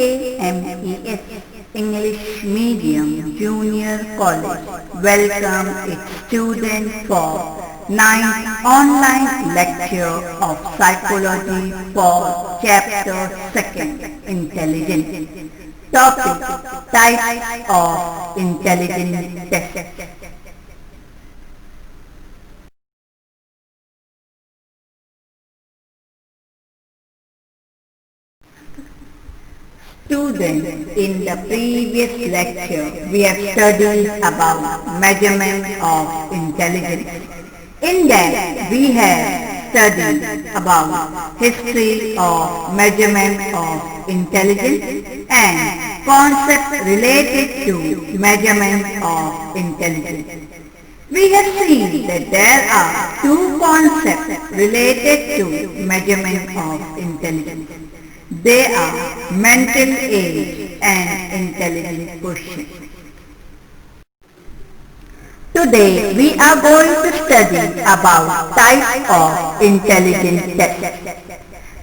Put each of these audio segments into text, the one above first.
KMES English Medium Junior College welcome its students for 9th online lecture of Psychology for Chapter 2nd Intelligence. Topic: Types of Intelligence Tests. Students, in the previous lecture, we have studied about measurement of intelligence. In that, we have studied about history of measurement of intelligence and concepts related to measurement of intelligence. We have seen that there are two concepts related to measurement of intelligence. They are mental age and intelligence quotient. Today we are going to study about types of intelligence tests.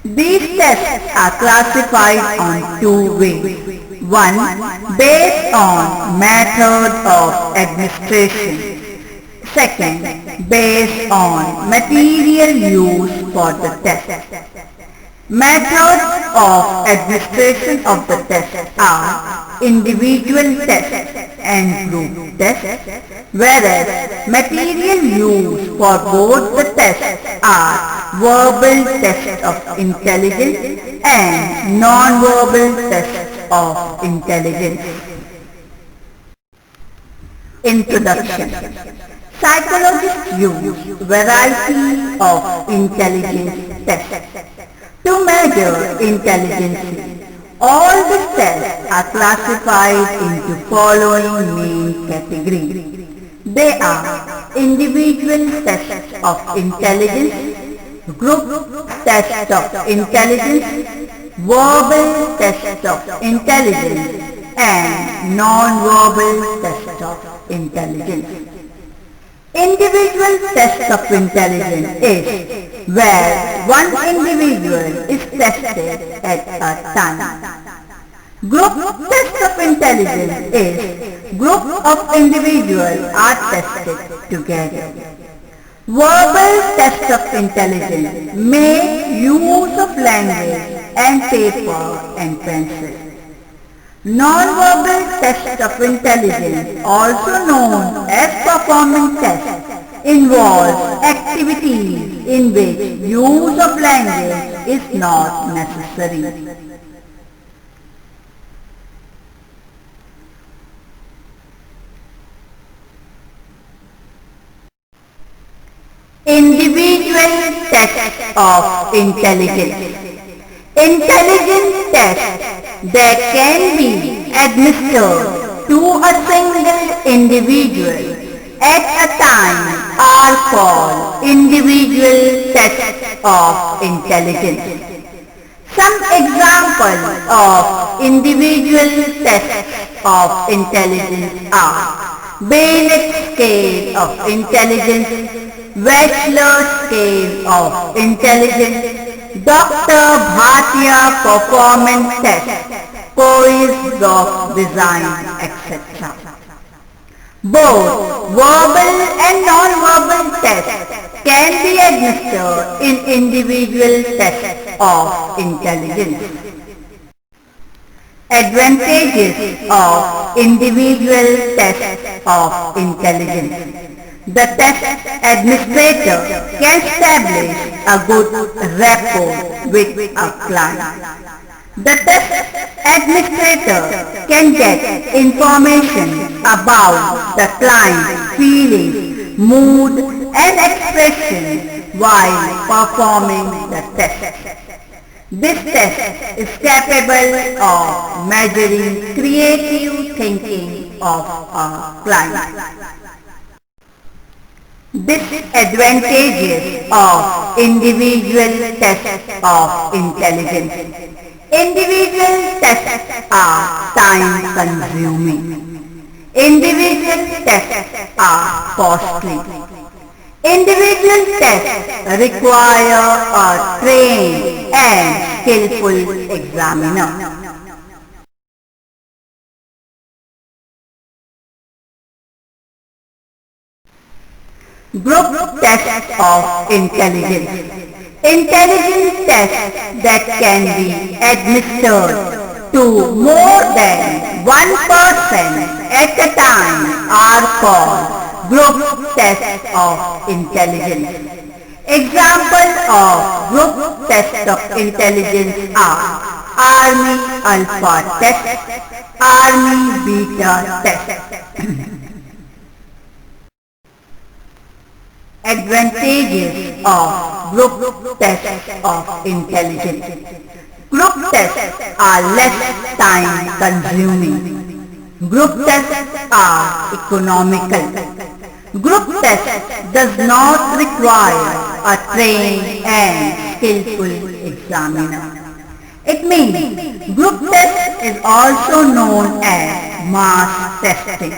These tests are classified on two ways. One, based on method of administration. Second, based on material used for the test. Methods of administration of the test are individual tests and group tests, whereas material used for both the tests are verbal tests of intelligence and non-verbal tests of intelligence. Introduction. Psychologists use variety of intelligence tests to measure intelligence. All the tests are classified into following main categories. They are individual tests of intelligence, group tests of intelligence, verbal tests of intelligence, and non-verbal tests of intelligence. Individual test of intelligence is where one individual is tested at a time. Group test of intelligence is group of individuals are tested together. Verbal test of intelligence make use of language and paper and pencil. Non-verbal test of intelligence, also known as performing test, involves activities in which use of language is not necessary. Individual tests of intelligence. Intelligence tests that can be administered to a single individual at a time are called individual tests of intelligence. Some examples of individual tests of intelligence are Binet scale of intelligence, Wechsler scale of intelligence, Dr. Bhatia performance test, Koisroff design, etc. Both verbal and non-verbal tests can be administered in individual tests of intelligence. Advantages of individual tests of intelligence. The test administrator can establish a good rapport with a client. The test administrator can get information about the client's feelings, mood and expression while performing the test. This test is capable of measuring creative thinking of a client. Disadvantages of individual tests of intelligence. Individual tests are time-consuming. Individual tests are costly. Individual tests require a trained and skillful examiner. Group test of intelligence. Intelligence tests that can be administered to more than one person at a time are called group tests of intelligence. Examples of group tests of intelligence are Army Alpha test, Army Beta test. Advantages of group tests of intelligence. Group tests are less time consuming. Group tests are economical. Group test does not require a trained and skillful examiner. It means group test is also known as mass testing,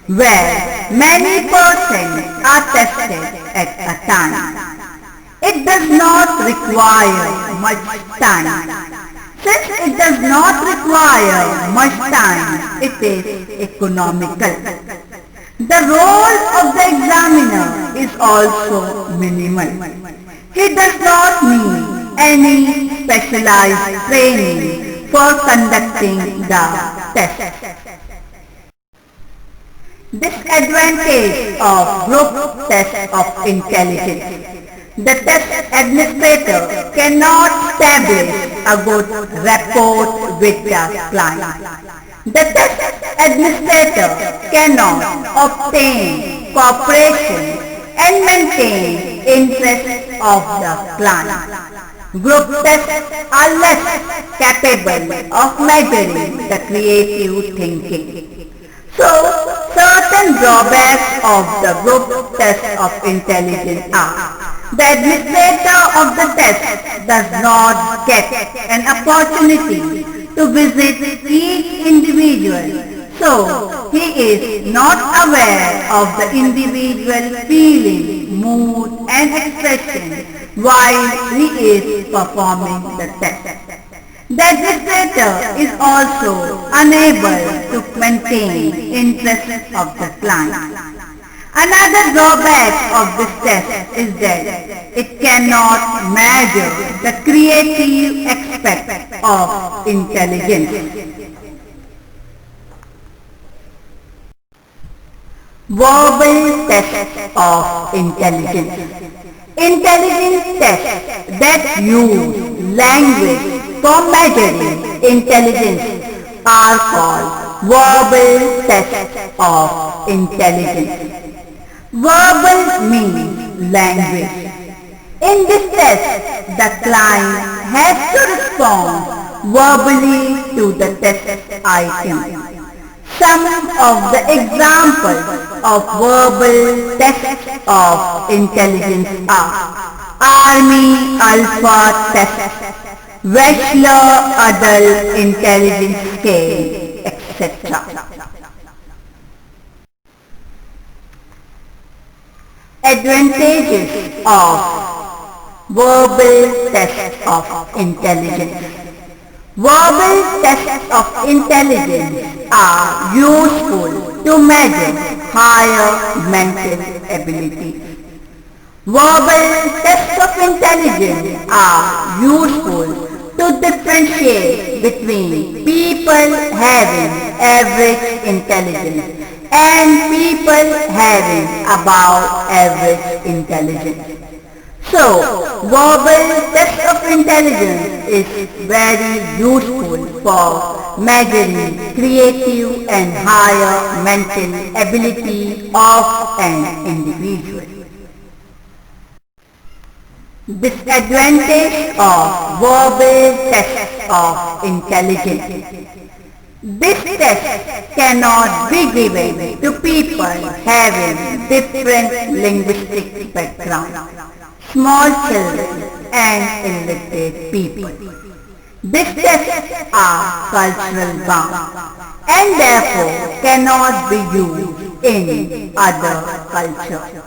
where many persons are tested at a time. It does not require much time. Since it does not require much time, it is economical. The role of the examiner is also minimal. He does not need any specialized training for conducting the test. Disadvantage of group test of intelligence. The test administrator cannot establish a good rapport with the client. The test administrator cannot obtain cooperation and maintain interest of the client. Group tests are less capable of measuring the creative thinking. So, certain drawbacks of the group test of intelligence are: the administrator of the test does not get an opportunity to visit each individual, so he is not aware of the individual feeling, mood and expression while he is performing the test. The administrator is also unable to maintain interest of the client. Another drawback of this test is that it cannot measure the creative aspect of intelligence. Verbal test of intelligence. Intelligence tests that use language for measuring intelligence are called verbal tests of intelligence. Verbal means language. In this test, the client has to respond verbally to the test item. Some of the examples of verbal tests of intelligence are Army Alpha test, Wechsler Adult Intelligence Scale, etc. Advantages of verbal tests of intelligence. Verbal tests of intelligence are useful to measure higher mental abilities. Verbal tests of intelligence are useful to differentiate between people having average intelligence and people having above average intelligence. So, verbal test of intelligence is very useful for measuring creative and higher mental ability of an individual. Disadvantage of verbal tests of intelligence. This test cannot be given to people having different linguistic backgrounds, small children and illiterate people. These tests are cultural bound and therefore cannot be used in other cultures.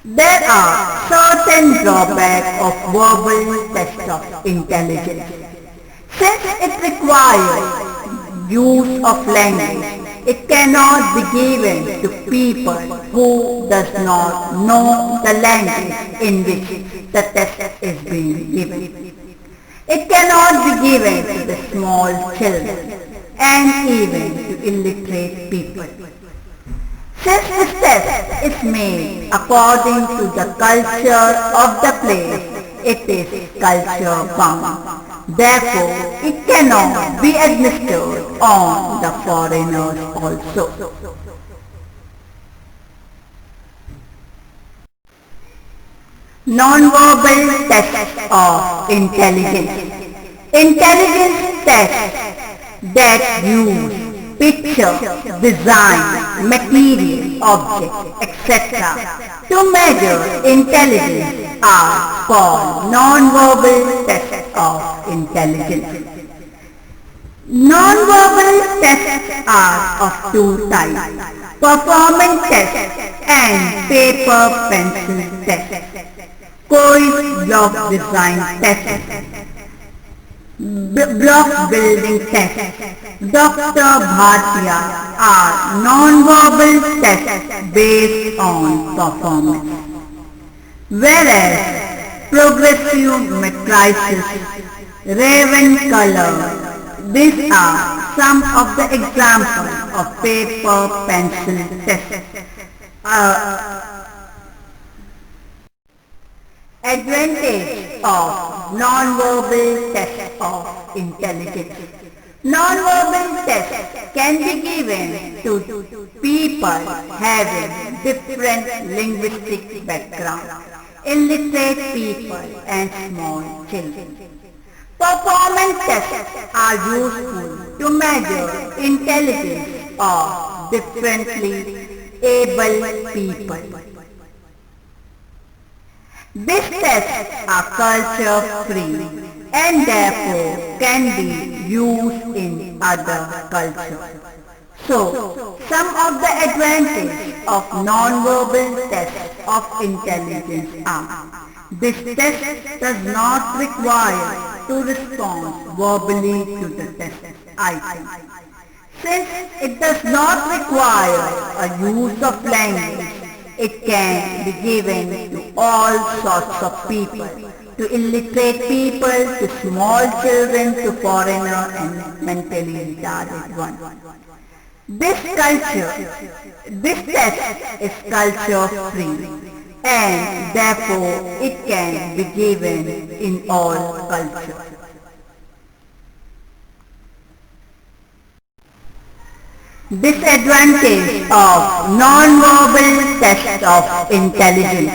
There are certain drawbacks of verbal tests of intelligence. Since it requires use of language, It cannot be given to people who does not know the language in which the test is being given. It cannot be given to the small children and even to illiterate people. Since this test is made according to the culture of the place, it is culture bound. Therefore, it cannot be administered on the foreigners also. Non-verbal tests of intelligence. Intelligence tests that use picture, design, material, object, etc. to measure intelligence are called non-verbal tests of intelligence. Non-verbal tests are of two types: performance tests and paper-pencil tests. Quiz block design tests, block building tests. Dr. Bhatia are non-verbal tests based on performance, whereas progressive matrices, raven color, these are some of the examples of paper-pencil tests. Advantage of non-verbal tests of intelligence. Non-verbal tests can be given to people having different linguistic backgrounds, illiterate people and small children. Performance tests are useful to measure intelligence of differently able people. These tests are culture-free and therefore can be used in other cultures. So, some of the advantages of non-verbal tests of intelligence are: this test does not require to respond verbally to the test item. Since it does not require a use of language, it can be given to all sorts of people, to illiterate people, to small children, to foreigner and mentally retarded ones. This test is culture free and therefore it can be given in all cultures. Disadvantage of non-verbal tests of intelligence.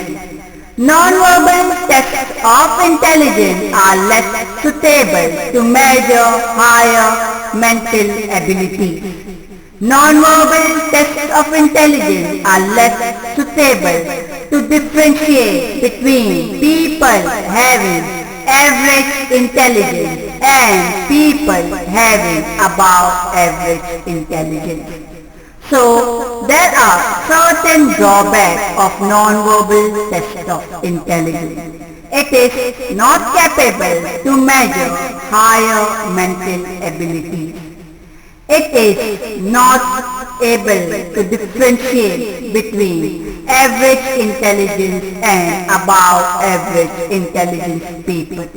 Non-verbal tests of intelligence are less suitable to measure higher mental abilities. Non-verbal tests of intelligence are less suitable to differentiate between people having average intelligence and people having above average intelligence. So, there are certain drawbacks of non-verbal test of intelligence. It is not capable to measure higher mental abilities. It is not able to differentiate between average intelligence and above average intelligence people.